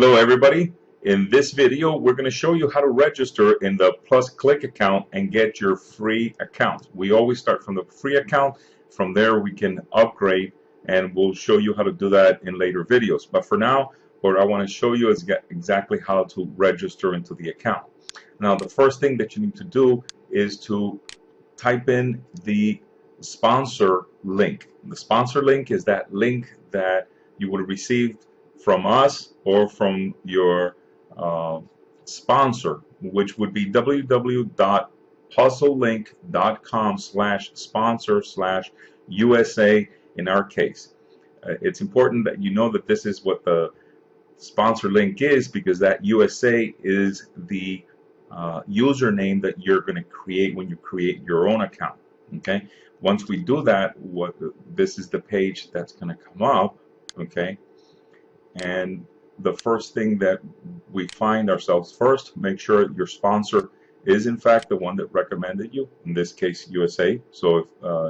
Hello everybody. In this video we're going to show you how to register in the PluzzleClick account and get your free account. We always start from the free account. From there we can upgrade, and we'll show you how to do that in later videos. But for now, what I want to show you is exactly how to register into the account. Now the first thing that you need to do is to type in the sponsor link. The sponsor link is that link that you would have received from us or from your sponsor, which would be www.puzzlelink.com/sponsor/USA in our case. It's important that you know that this is what the sponsor link is, because that USA is the username that you're going to create when you create your own account. Okay, once we do that, this is the page that's going to come up. Okay, and the first thing that we find ourselves first, make sure your sponsor is in fact the one that recommended you, in this case USA. So if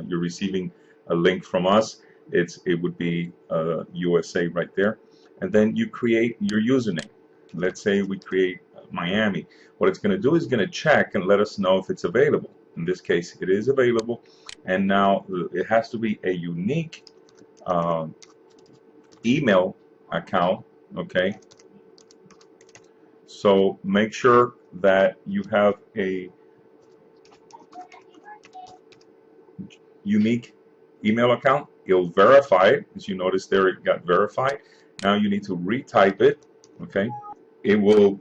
you're receiving a link from us, it would be USA right there. And then you create your username. Let's say we create Miami. What it's going to do is going to check and let us know if it's available. In this case, it is available, and now it has to be a unique email account. Okay, so make sure that you have a unique email account. You'll verify it. As you notice there, it got verified. Now you need to retype it. Okay, it will,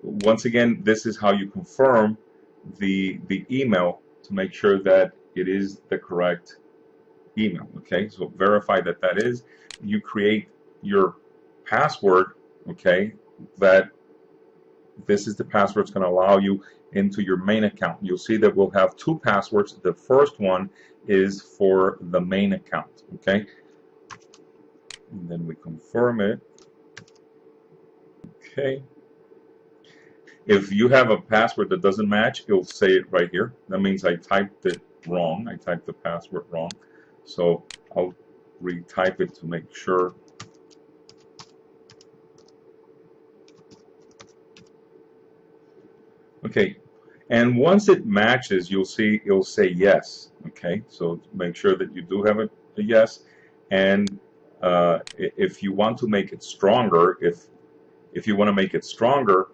once again, this is how you confirm the email to make sure that it is the correct email. Okay, so verify that that is. You create your password. Okay, that this is the password that's going to allow you into your main account. You'll see that we'll have two passwords. The first one is for the main account. Okay, and then we confirm it. Okay, if you have a password that doesn't match, it'll say it right here. That means I typed it wrong. I typed the password wrong. So I'll retype it to make sure. Okay, and once it matches, you'll see it'll say yes. Okay, so make sure that you do have a yes. And if you want to make it stronger, if you want to make it stronger,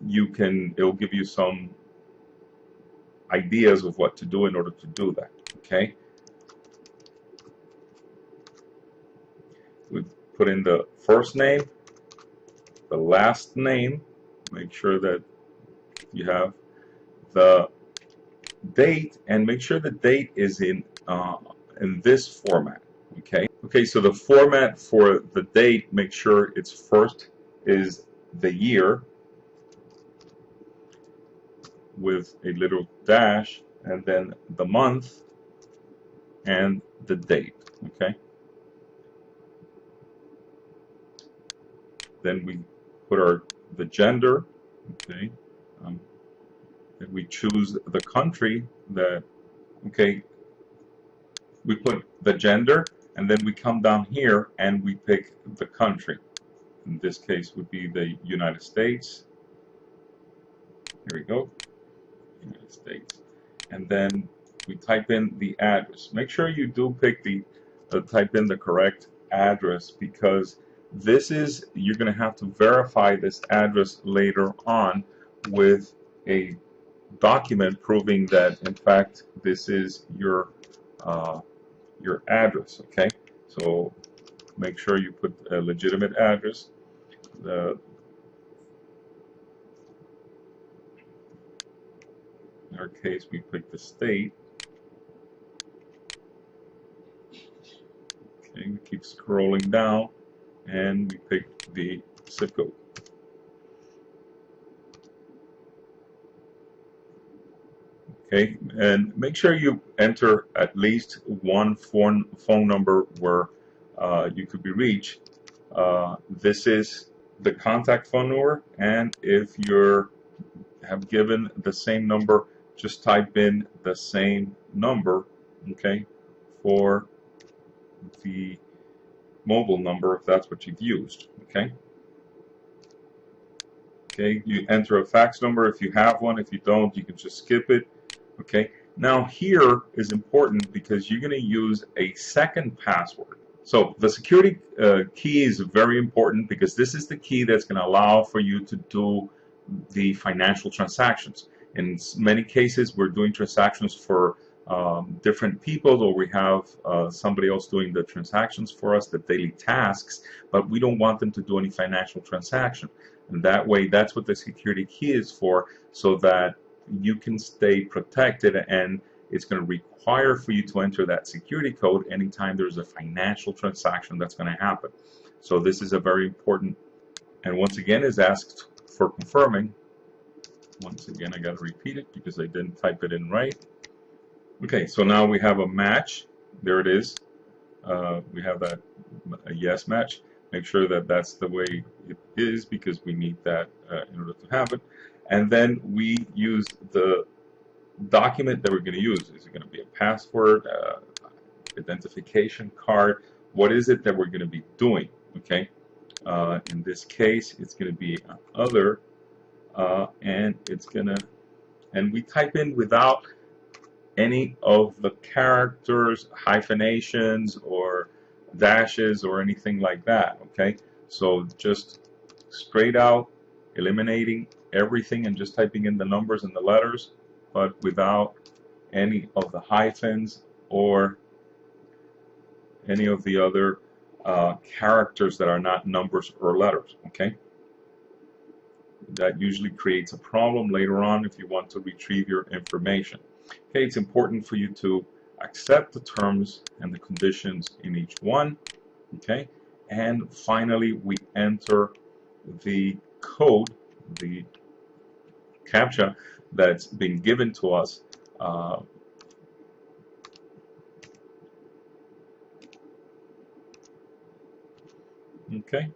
you can. It'll give you some ideas of what to do in order to do that. Okay, we put in the first name, the last name. Make sure that you have the date, and make sure the date is in this format. Okay, so the format for the date, make sure it's first is the year with a little dash, and then the month and the date. Okay, then we put the gender. Okay, and we choose the country that, okay, we put the gender, and then we come down here and we pick the country. In this case would be the United States. Here we go, United States. And then we type in the address. Make sure you do pick type in the correct address, because this is, you're going to have to verify this address later on with a document proving that in fact this is your address. Okay, so make sure you put a legitimate address. In our case, we pick the state. Okay, we keep scrolling down and we pick the zip code. Okay, and make sure you enter at least one phone number where you could be reached. This is the contact phone number, and if you have given the same number, just type in the same number, okay, for the mobile number if that's what you've used. Okay, Okay, you enter a fax number if you have one. If you don't, you can just skip it. Okay, now here is important because you're going to use a second password. So the security key is very important because this is the key that's going to allow for you to do the financial transactions. In many cases, we're doing transactions for different people, or we have somebody else doing the transactions for us, the daily tasks, but we don't want them to do any financial transaction. And that way, that's what the security key is for, so that you can stay protected, and it's going to require for you to enter that security code anytime there's a financial transaction that's going to happen. So this is a very important, and once again is asked for confirming. Once again, I got to repeat it because I didn't type it in right. Okay, so now we have a match. There it is. We have that a yes match. Make sure that that's the way it is because we need that in order to have it. And then we use the document that we're going to use. Is it going to be a password, identification card? What is it that we're going to be doing? Okay. In this case, it's going to be other, and it's going to, and we type in without any of the characters, hyphenations, or dashes, or anything like that. Okay, so just straight out, eliminating everything and just typing in the numbers and the letters, but without any of the hyphens or any of the other characters that are not numbers or letters. Okay, that usually creates a problem later on if you want to retrieve your information. Okay, it's important for you to accept the terms and the conditions in each one. Okay, and finally we enter the code, the CAPTCHA that's been given to us. Okay,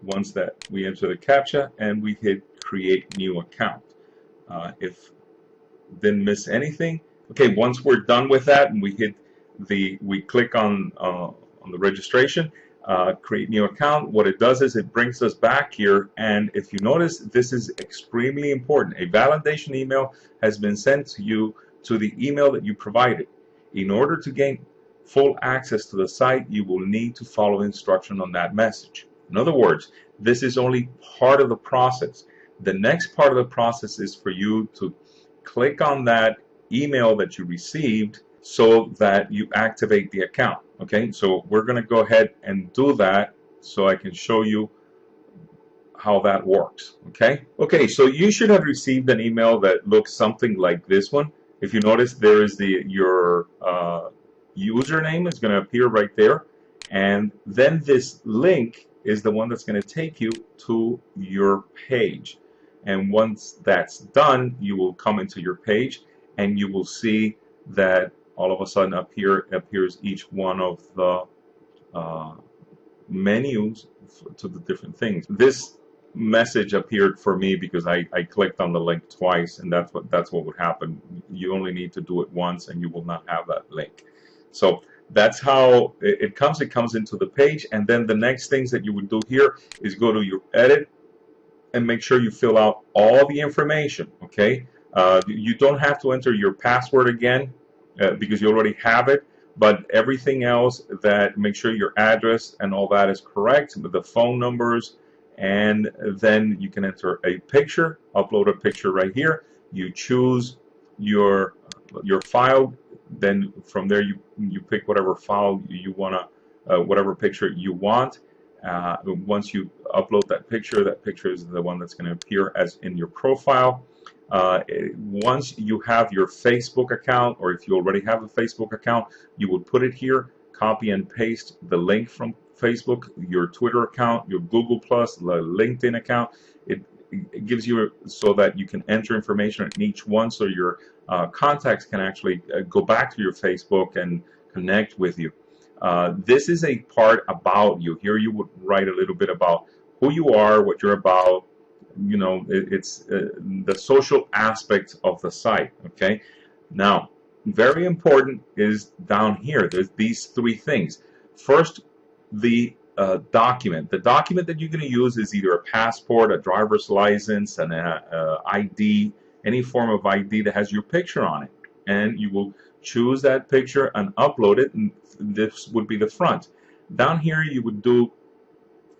once that we enter the CAPTCHA and we hit create new account. If didn't miss anything. Okay, once we're done with that and we hit we click on the registration, create new account, what it does is it brings us back here, and if you notice, this is extremely important. A validation email has been sent to you to the email that you provided. In order to gain full access to the site, you will need to follow instruction on that message. In other words, this is only part of the process. The next part of the process is for you to click on that email that you received so that you activate the account. Okay, so we're going to go ahead and do that so I can show you how that works. Okay, so you should have received an email that looks something like this one. If you notice, there is your username is going to appear right there, and then this link is the one that's going to take you to your page. And once that's done, you will come into your page and you will see that all of a sudden appears each one of the menus to the different things. This message appeared for me because I clicked on the link twice, and that's what would happen. You only need to do it once and you will not have that link. So that's how it comes. It comes into the page, and then the next things that you would do here is go to your edit and make sure you fill out all the information. Okay, you don't have to enter your password again because you already have it, but everything else, that make sure your address and all that is correct, the phone numbers, and then you can enter a picture, upload a picture right here. You choose your file, then from there you pick whatever file you want to, whatever picture you want. Once you upload that picture is the one that's going to appear as in your profile. Once you have your Facebook account, or if you already have a Facebook account, you would put it here, copy and paste the link from Facebook, your Twitter account, your Google+, the LinkedIn account. It gives you so that you can enter information in each one, so your contacts can actually go back to your Facebook and connect with you. This is a part about you. Here you would write a little bit about who you are, what you're about. You know, it's the social aspect of the site. Okay, now very important is down here. There's these three things. First, the document. The document that you're going to use is either a passport, a driver's license, an ID, any form of ID that has your picture on it. And you will choose that picture and upload it, and this would be the front. Down here you would do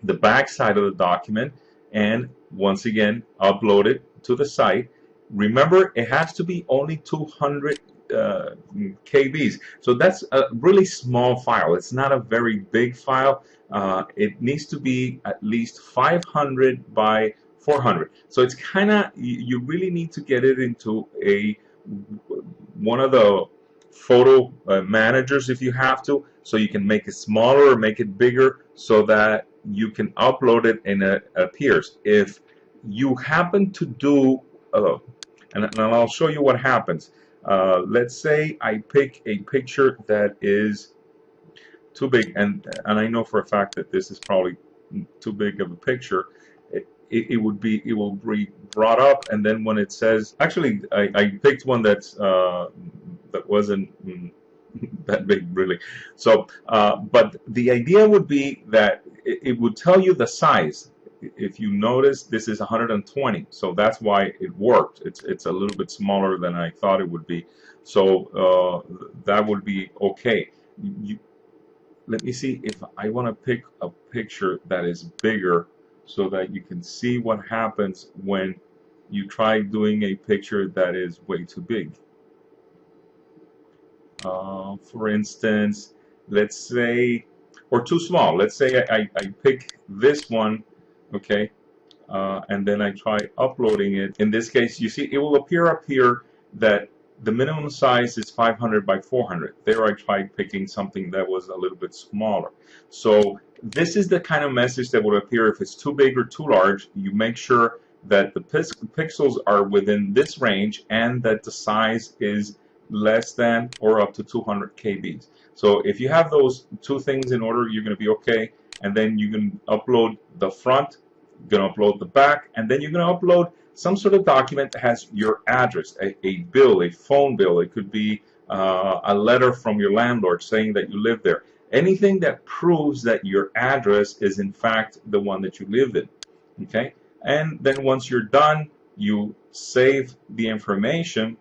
the back side of the document, and once again upload it to the site. Remember, it has to be only 200 KBs. So that's a really small file. It's not a very big file. It needs to be at least 500 by 400. So it's kind of, you really need to get it into one of the photo managers if you have to, so you can make it smaller or make it bigger so that you can upload it and it appears. If you happen to do, and I'll show you what happens. Let's say I pick a picture that is too big, and I know for a fact that this is probably too big of a picture. It will be brought up, and then when it says, actually I picked one that's that wasn't that big really. So but the idea would be that it would tell you the size. If you notice, this is 120, so that's why it worked. It's a little bit smaller than I thought it would be, so that would be okay. Let me see if I want to pick a picture that is bigger so that you can see what happens when you try doing a picture that is way too big. For instance, let's say, or too small. Let's say I pick this one, okay, and then I try uploading it. In this case, you see it will appear up here that the minimum size is 500 by 400. There I tried picking something that was a little bit smaller. So this is the kind of message that would appear if it's too big or too large. You make sure that the pixels are within this range and that the size is less than or up to 200 KBs. So if you have those two things in order, you're going to be okay. And then you can upload the front, you're going to upload the back, and then you're going to upload some sort of document that has your address, a bill, a phone bill. It could be a letter from your landlord saying that you live there. Anything that proves that your address is in fact the one that you live in. Okay? And then once you're done, you save the information.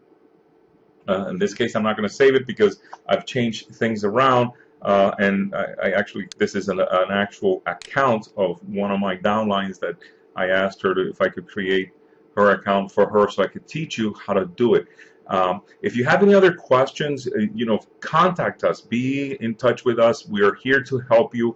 In this case, I'm not going to save it because I've changed things around. And I actually, this is an actual account of one of my downlines that I asked her if I could create her account for her so I could teach you how to do it. If you have any other questions, contact us. Be in touch with us. We are here to help you.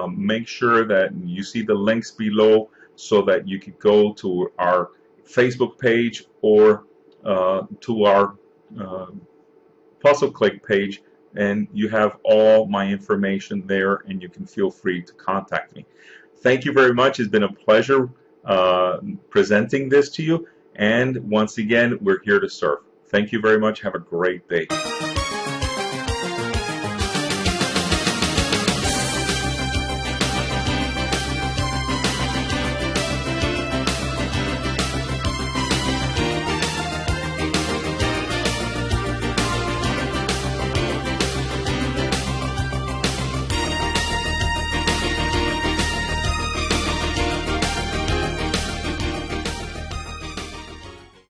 Make sure that you see the links below so that you could go to our Facebook page or to our PluzzleClick page, and you have all my information there, and you can feel free to contact me. Thank you very much. It's been a pleasure presenting this to you, and once again, we're here to serve. Thank you very much. Have a great day.